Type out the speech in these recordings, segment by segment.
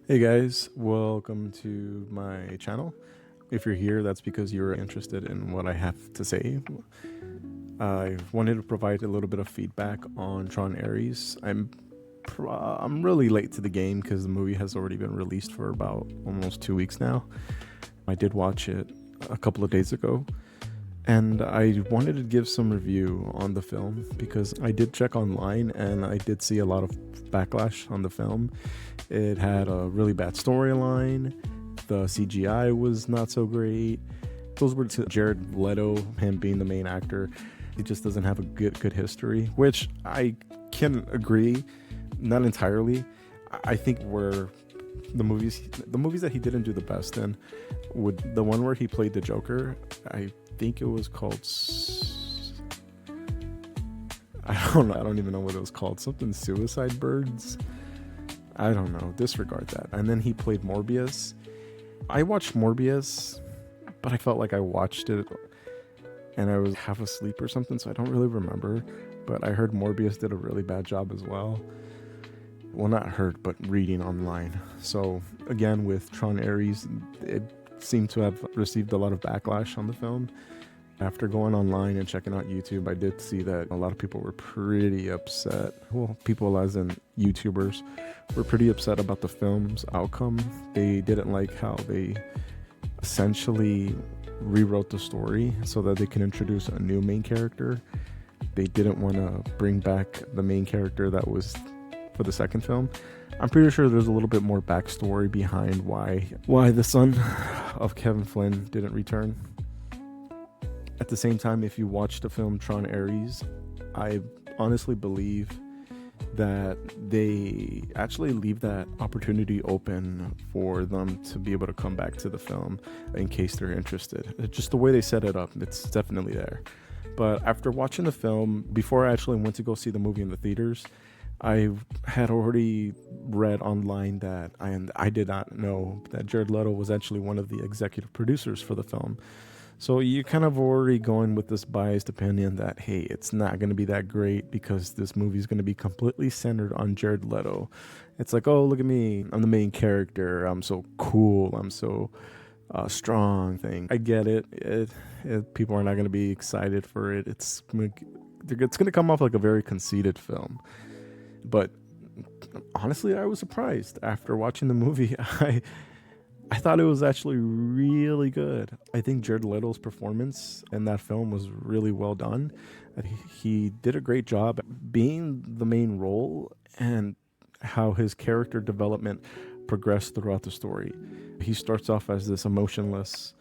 Hey guys, welcome to my channel. If you're here, that's because you're interested in what I have to say. I wanted to provide a little bit of feedback on Tron Ares. I'm really late to the game because the movie has already been released for about almost 2 weeks now. I did watch it a couple of days ago, and I wanted to give some review on the film because I did check online and I did see a lot of backlash on the film. It had a really bad storyline. The CGI was not so great. Those were to Jared Leto, him being the main actor. He just doesn't have a good history, which I can agree, not entirely. I think where the movies that he didn't do the best in, would the one where he played the Joker, I think it was called I don't know. I don't even know what it was called. Something Suicide Birds. I don't know. Disregard that. And then he played Morbius. I watched Morbius, but I felt like I watched it and I was half asleep or something, so I don't really remember. But I heard Morbius did a really bad job as well. Well, not heard, but reading online. So again, with Tron Ares, it seemed to have received a lot of backlash on the film. After going online and checking out YouTube, I did see that a lot of people were pretty upset. Well, people as in YouTubers were pretty upset about the film's outcome. They didn't like how they essentially rewrote the story so that they can introduce a new main character. They didn't want to bring back the main character that was for the second film. I'm pretty sure there's a little bit more backstory behind why the son of Kevin Flynn didn't return. At the same time, if you watch the film Tron Ares, I honestly believe that they actually leave that opportunity open for them to be able to come back to the film in case they're interested. It's just the way they set it up, it's definitely there. But after watching the film, before I actually went to go see the movie in the theaters, I had already read online that I did not know that Jared Leto was actually one of the executive producers for the film. So you kind of already going with this biased opinion that, hey, it's not going to be that great because this movie is going to be completely centered on Jared Leto. It's like, oh, look at me. I'm the main character. I'm so cool. I'm so strong thing. I get it. People are not going to be excited for it. It's going to come off like a very conceited film. But honestly, I was surprised after watching the movie. I thought it was actually really good. I think Jared Leto's performance in that film was really well done. He did a great job being the main role and how his character development progressed throughout the story. He starts off as this emotionalist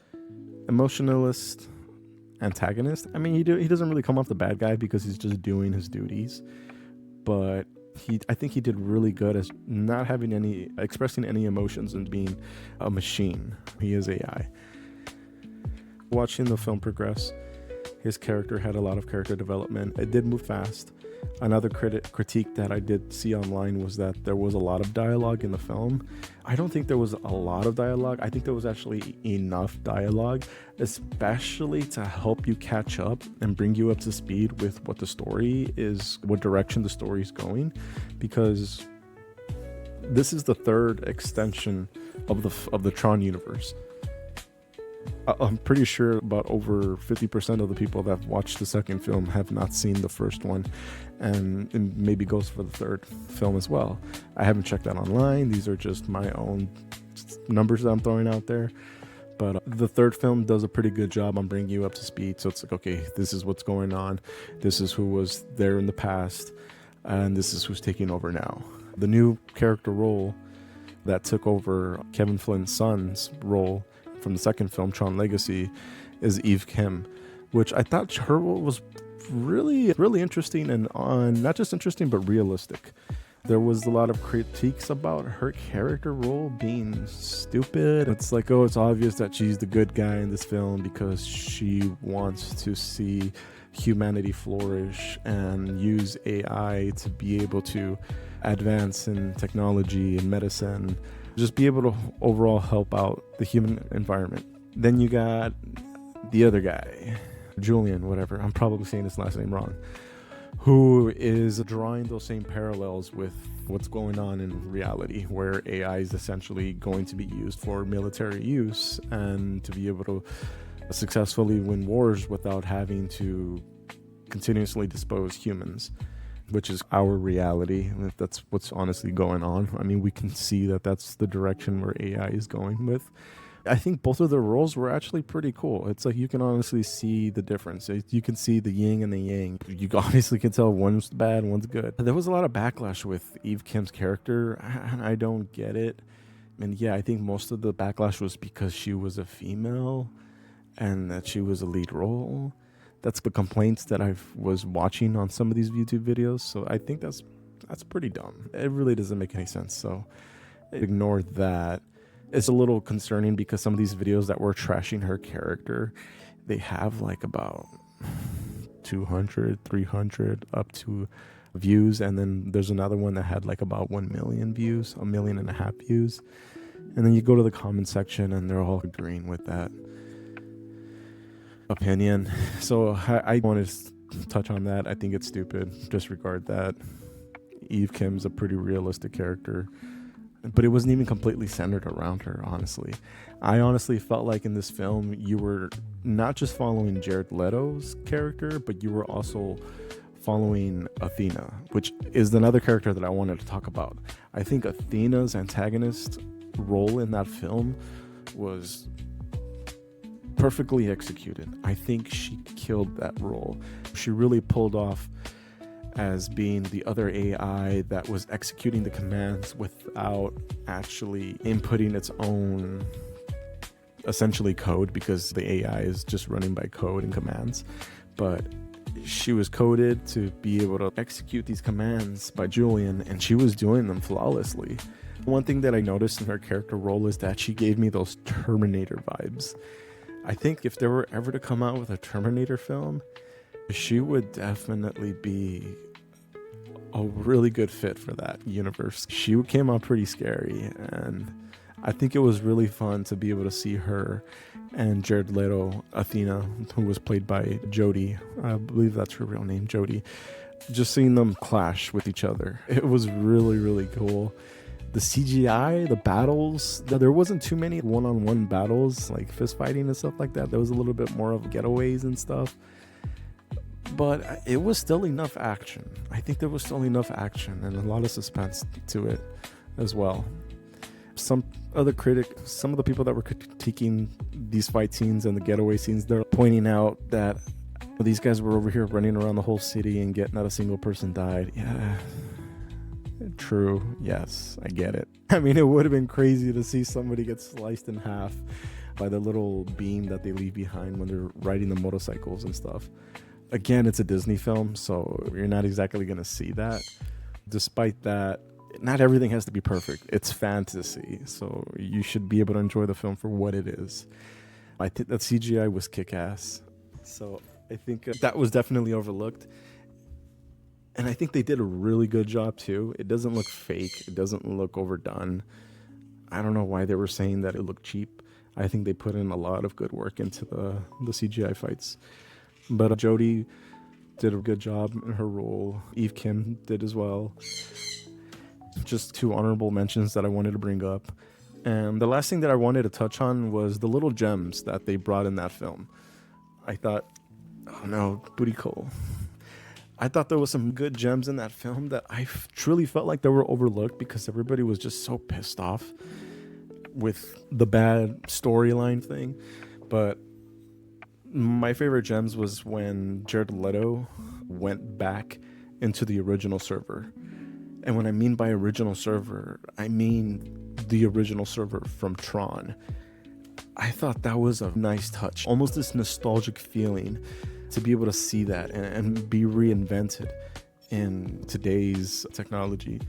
antagonist. I mean, he doesn't really come off the bad guy because he's just doing his duties, but I think he did really good as not having expressing any emotions and being a machine. He is AI. Watching the film progress, his character had a lot of character development. It did move fast. Another critique that I did see online was that there was a lot of dialogue in the film. I don't think there was a lot of dialogue. I think there was actually enough dialogue, especially to help you catch up and bring you up to speed with what the story is, what direction the story is going, because this is the third extension of the Tron universe. I'm pretty sure about over 50% of the people that have watched the second film have not seen the first one, and maybe goes for the third film as well. I haven't checked that online. These are just my own numbers that I'm throwing out there. But the third film does a pretty good job on bringing you up to speed. So it's like, okay, this is what's going on. This is who was there in the past, and this is who's taking over now. The new character role that took over Kevin Flynn's son's role from the second film, Tron Legacy, is Eve Kim, which I thought her role was really, really interesting, and not just interesting, but realistic. There was a lot of critiques about her character role being stupid. It's like, oh, it's obvious that she's the good guy in this film because she wants to see humanity flourish and use AI to be able to advance in technology and medicine, just be able to overall help out the human environment. Then you got the other guy, Julian, whatever. I'm probably saying his last name wrong. who is drawing those same parallels with what's going on in reality, where AI is essentially going to be used for military use and to be able to successfully win wars without having to continuously dispose humans, which is our reality. That's what's honestly going on. I mean, we can see that that's the direction where AI is going with. I think both of the roles were actually pretty cool. It's like you can honestly see the difference. You can see the yin and the yang. You obviously can tell one's bad, one's good. There was a lot of backlash with Eve Kim's character, and I don't get it. And yeah, I think most of the backlash was because she was a female and that she was a lead role. That's the complaints that I was watching on some of these YouTube videos. So I think that's pretty dumb. It really doesn't make any sense. So ignore that. It's a little concerning because some of these videos that were trashing her character, they have like about 200, 300 up to views. And then there's another one that had like about 1 million views, 1.5 million views. And then you go to the comment section and they're all agreeing with that opinion. So I wanted to touch on that. I think it's stupid. Disregard that. Eve Kim's a pretty realistic character, but it wasn't even completely centered around her, honestly. I honestly felt like in this film, you were not just following Jared Leto's character, but you were also following Athena, which is another character that I wanted to talk about. I think Athena's antagonist role in that film was perfectly executed. I think she killed that role. She really pulled off as being the other AI that was executing the commands without actually inputting its own essentially code, because the AI is just running by code and commands. But she was coded to be able to execute these commands by Julian, and she was doing them flawlessly. One thing that I noticed in her character role is that she gave me those Terminator vibes. I think if there were ever to come out with a Terminator film, she would definitely be a really good fit for that universe. She came out pretty scary, and I think it was really fun to be able to see her and Jared Leto, Athena, who was played by Jodie. I believe that's her real name, Jodie. Just seeing them clash with each other. It was really, really cool. The CGI, the battles, there wasn't too many one-on-one battles, like fist fighting and stuff like that. There was a little bit more of getaways and stuff. But it was still enough action. I think there was still enough action and a lot of suspense to it as well. Some of the people that were critiquing these fight scenes and the getaway scenes, they're pointing out that these guys were over here running around the whole city and yet not a single person died. Yeah, true. Yes, I get it. I mean, it would have been crazy to see somebody get sliced in half by the little beam that they leave behind when they're riding the motorcycles and stuff. Again, it's a Disney film, so you're not exactly going to see that. Despite that, not everything has to be perfect. It's fantasy, so you should be able to enjoy the film for what it is. I think that CGI was kick-ass, so I think that was definitely overlooked. And I think they did a really good job too. It doesn't look fake. It doesn't look overdone. I don't know why they were saying that it looked cheap. I think they put in a lot of good work into the CGI fights. But Jodie did a good job in her role. Eve Kim did as well. Just two honorable mentions that I wanted to bring up. And the last thing that I wanted to touch on was the little gems that they brought in that film. I thought, oh no, booty call. I thought there was some good gems in that film that I truly felt like they were overlooked because everybody was just so pissed off with the bad storyline thing. But my favorite gems was when Jared Leto went back into the original server. And when I mean by original server, I mean the original server from Tron. I thought that was a nice touch, almost this nostalgic feeling to be able to see that and be reinvented in today's technology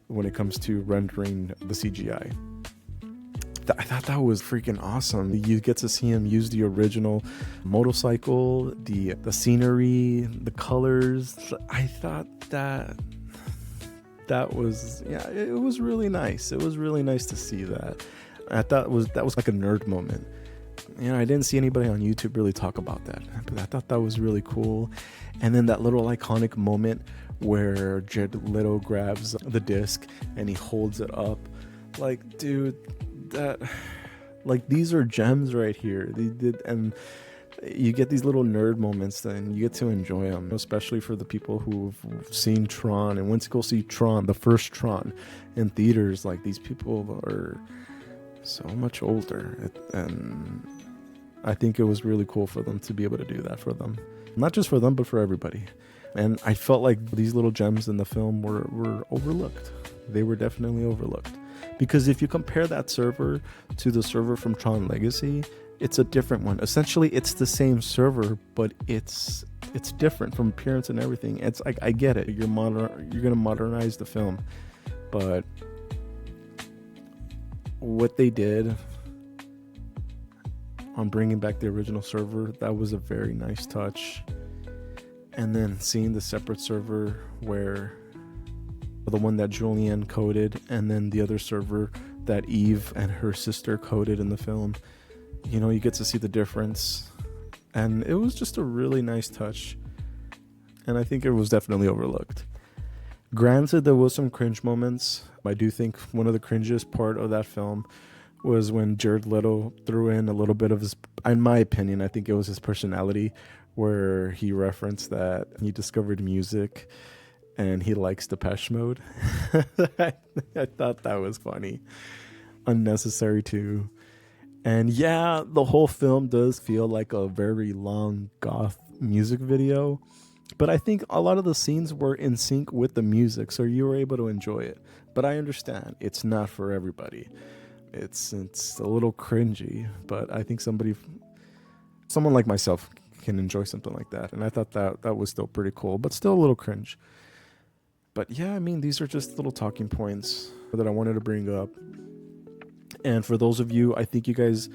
when it comes to rendering the CGI. I thought that was freaking awesome. You get to see him use the original motorcycle, the scenery, the colors. I thought that was, yeah, it was really nice. It was really nice to see that. I thought that was like a nerd moment. I didn't see anybody on YouTube really talk about that, but I thought that was really cool. And then that little iconic moment where Jared Leto grabs the disc and he holds it up. Like, dude, these are gems right here. And you get these little nerd moments, and you get to enjoy them, especially for the people who've seen Tron and went to go see Tron, the first Tron, in theaters. Like, these people are so much older, and I think it was really cool for them to be able to do that for them. Not just for them, but for everybody. And I felt like these little gems in the film were overlooked. They were definitely overlooked. Because if you compare that server to the server from Tron Legacy, it's a different one. Essentially, it's the same server, but it's different from appearance and everything. It's like, I get it. You're gonna modernize the film, but what they did on bringing back the original server, that was a very nice touch. And then seeing the separate server where the one that Julianne coded, and then the other server that Eve and her sister coded in the film, you get to see the difference. And it was just a really nice touch, and I think it was definitely overlooked. Granted, there was some cringe moments. I do think one of the cringiest part of that film was when Jared Leto threw in a little bit of his, in my opinion, I think it was his personality, where he referenced that he discovered music and he likes Depeche Mode. I thought that was funny. Unnecessary too. And yeah, the whole film does feel like a very long goth music video, but I think a lot of the scenes were in sync with the music, so you were able to enjoy it. But I understand it's not for everybody. It's a little cringy, but I think someone like myself can enjoy something like that. And I thought that was still pretty cool, but still a little cringe. But yeah, I mean, these are just little talking points that I wanted to bring up. And for those of you, I think you guys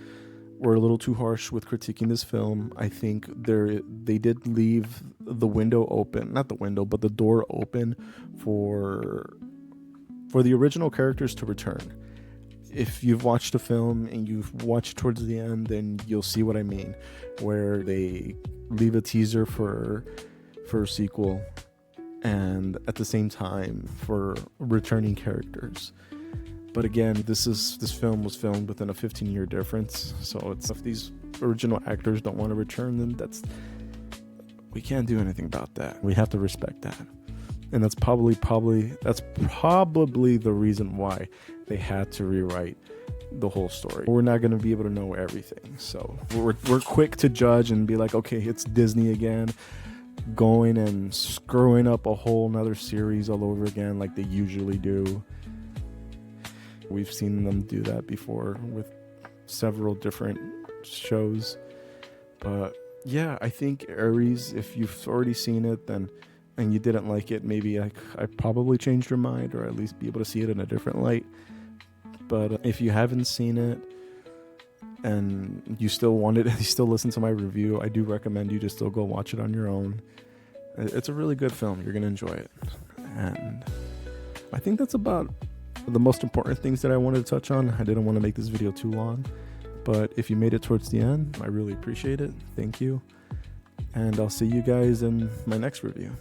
were a little too harsh with critiquing this film. I think they did leave the window open, not the window, but the door open for the original characters to return. If you've watched a film and you've watched towards the end, then you'll see what I mean, where they leave a teaser for a sequel, and at the same time for returning characters. But again, this film was filmed within a 15-year difference, so if these original actors don't want to return, then we can't do anything about that. We have to respect that. And that's probably the reason why they had to rewrite the whole story. We're not going to be able to know everything, so we're quick to judge and be like, okay, it's Disney again, going and screwing up a whole nother series all over again like they usually do. We've seen them do that before with several different shows. But yeah, I think Ares, if you've already seen it and you didn't like it, maybe I probably changed your mind, or at least be able to see it in a different light. But if you haven't seen it and you still listen to my review, I do recommend you to still go watch it on your own. It's a really good film. You're going to enjoy it. And I think that's about the most important things that I wanted to touch on. I didn't want to make this video too long, but if you made it towards the end, I really appreciate it. Thank you. And I'll see you guys in my next review.